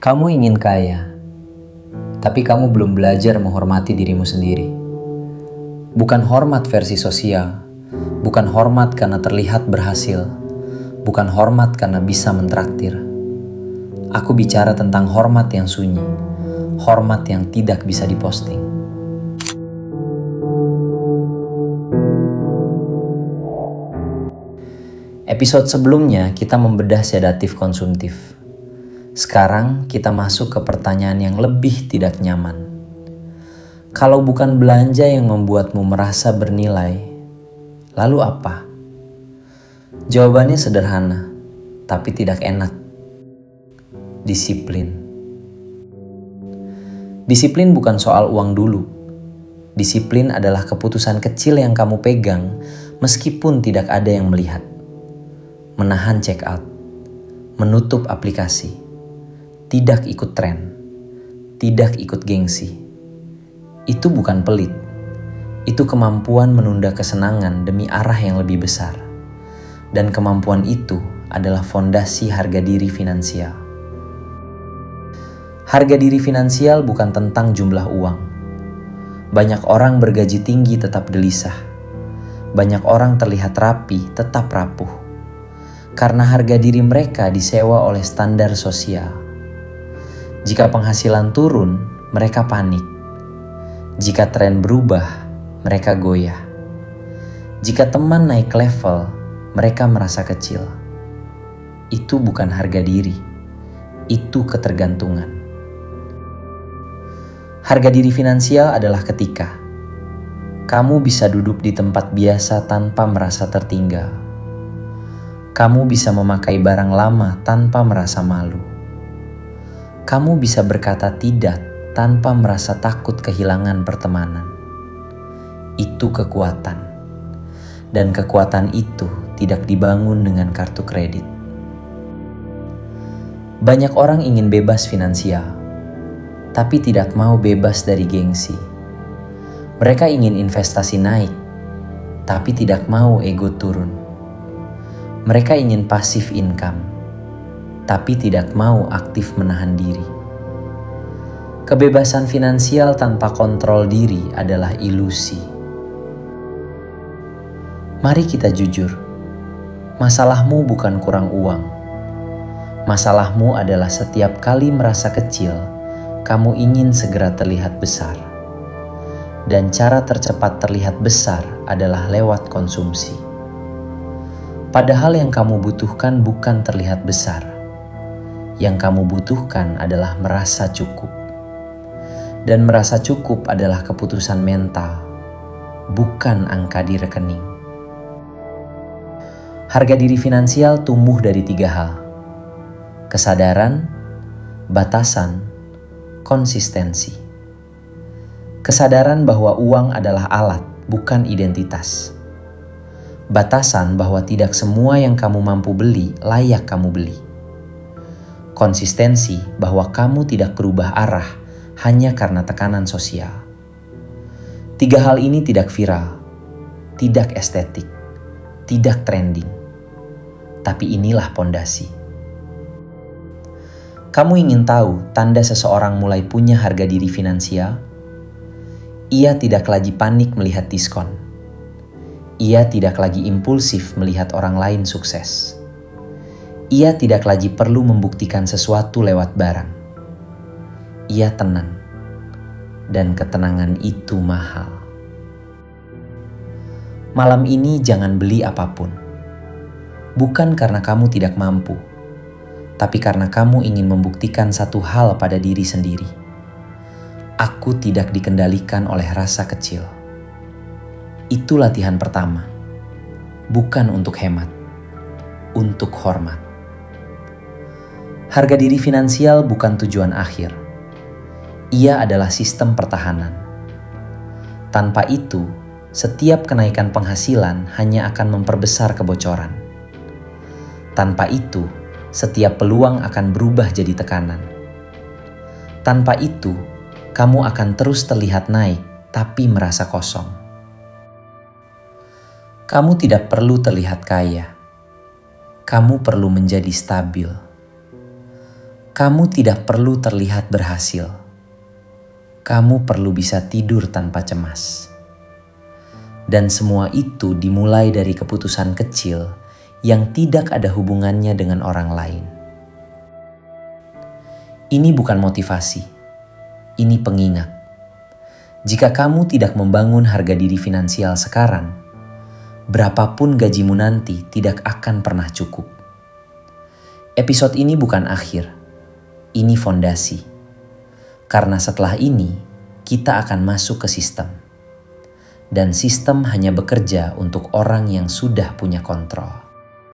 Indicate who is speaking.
Speaker 1: Kamu ingin kaya, tapi kamu belum belajar menghormati dirimu sendiri. Bukan hormat versi sosial, bukan hormat karena terlihat berhasil, bukan hormat karena bisa mentraktir. Aku bicara tentang hormat yang sunyi, hormat yang tidak bisa diposting. Episode sebelumnya kita membedah sedatif konsumtif. Sekarang kita masuk ke pertanyaan yang lebih tidak nyaman. Kalau bukan belanja yang membuatmu merasa bernilai, lalu apa? Jawabannya sederhana, tapi tidak enak. Disiplin. Disiplin bukan soal uang dulu. Disiplin adalah keputusan kecil yang kamu pegang meskipun tidak ada yang melihat. Menahan check out, menutup aplikasi, tidak ikut tren, tidak ikut gengsi. Itu bukan pelit, itu kemampuan menunda kesenangan demi arah yang lebih besar. Dan kemampuan itu adalah fondasi harga diri finansial. Harga diri finansial bukan tentang jumlah uang. Banyak orang bergaji tinggi tetap gelisah. Banyak orang terlihat rapi tetap rapuh. Karena harga diri mereka disewa oleh standar sosial. Jika penghasilan turun, mereka panik. Jika tren berubah, mereka goyah. Jika teman naik level, mereka merasa kecil. Itu bukan harga diri, itu ketergantungan. Harga diri finansial adalah ketika kamu bisa duduk di tempat biasa tanpa merasa tertinggal. Kamu bisa memakai barang lama tanpa merasa malu. Kamu bisa berkata tidak tanpa merasa takut kehilangan pertemanan. Itu kekuatan. Dan kekuatan itu tidak dibangun dengan kartu kredit. Banyak orang ingin bebas finansial, tapi tidak mau bebas dari gengsi. Mereka ingin investasi naik, tapi tidak mau ego turun. Mereka ingin passive income, tapi tidak mau aktif menahan diri. Kebebasan finansial tanpa kontrol diri adalah ilusi. Mari kita jujur, masalahmu bukan kurang uang. Masalahmu adalah setiap kali merasa kecil, kamu ingin segera terlihat besar. Dan cara tercepat terlihat besar adalah lewat konsumsi. Padahal yang kamu butuhkan bukan terlihat besar. Yang kamu butuhkan adalah merasa cukup. Dan merasa cukup adalah keputusan mental, bukan angka di rekening. Harga diri finansial tumbuh dari 3 hal. Kesadaran, batasan, konsistensi. Kesadaran bahwa uang adalah alat, bukan identitas. Batasan bahwa tidak semua yang kamu mampu beli layak kamu beli. Konsistensi bahwa kamu tidak berubah arah hanya karena tekanan sosial. 3 hal ini tidak viral, tidak estetik, tidak trending. Tapi inilah pondasi. Kamu ingin tahu tanda seseorang mulai punya harga diri finansial? Ia tidak lagi panik melihat diskon. Ia tidak lagi impulsif melihat orang lain sukses. Ia tidak lagi perlu membuktikan sesuatu lewat barang. Ia tenang, dan ketenangan itu mahal. Malam ini jangan beli apapun. Bukan karena kamu tidak mampu, tapi karena kamu ingin membuktikan satu hal pada diri sendiri. Aku tidak dikendalikan oleh rasa kecil. Itu latihan pertama. Bukan untuk hemat, untuk hormat. Harga diri finansial bukan tujuan akhir. Ia adalah sistem pertahanan. Tanpa itu, setiap kenaikan penghasilan hanya akan memperbesar kebocoran. Tanpa itu, setiap peluang akan berubah jadi tekanan. Tanpa itu, kamu akan terus terlihat naik, tapi merasa kosong. Kamu tidak perlu terlihat kaya. Kamu perlu menjadi stabil. Kamu tidak perlu terlihat berhasil. Kamu perlu bisa tidur tanpa cemas. Dan semua itu dimulai dari keputusan kecil yang tidak ada hubungannya dengan orang lain. Ini bukan motivasi, ini pengingat. Jika kamu tidak membangun harga diri finansial sekarang, berapapun gajimu nanti tidak akan pernah cukup. Episode ini bukan akhir, ini fondasi. Karena setelah ini, kita akan masuk ke sistem. Dan sistem hanya bekerja untuk orang yang sudah punya kontrol.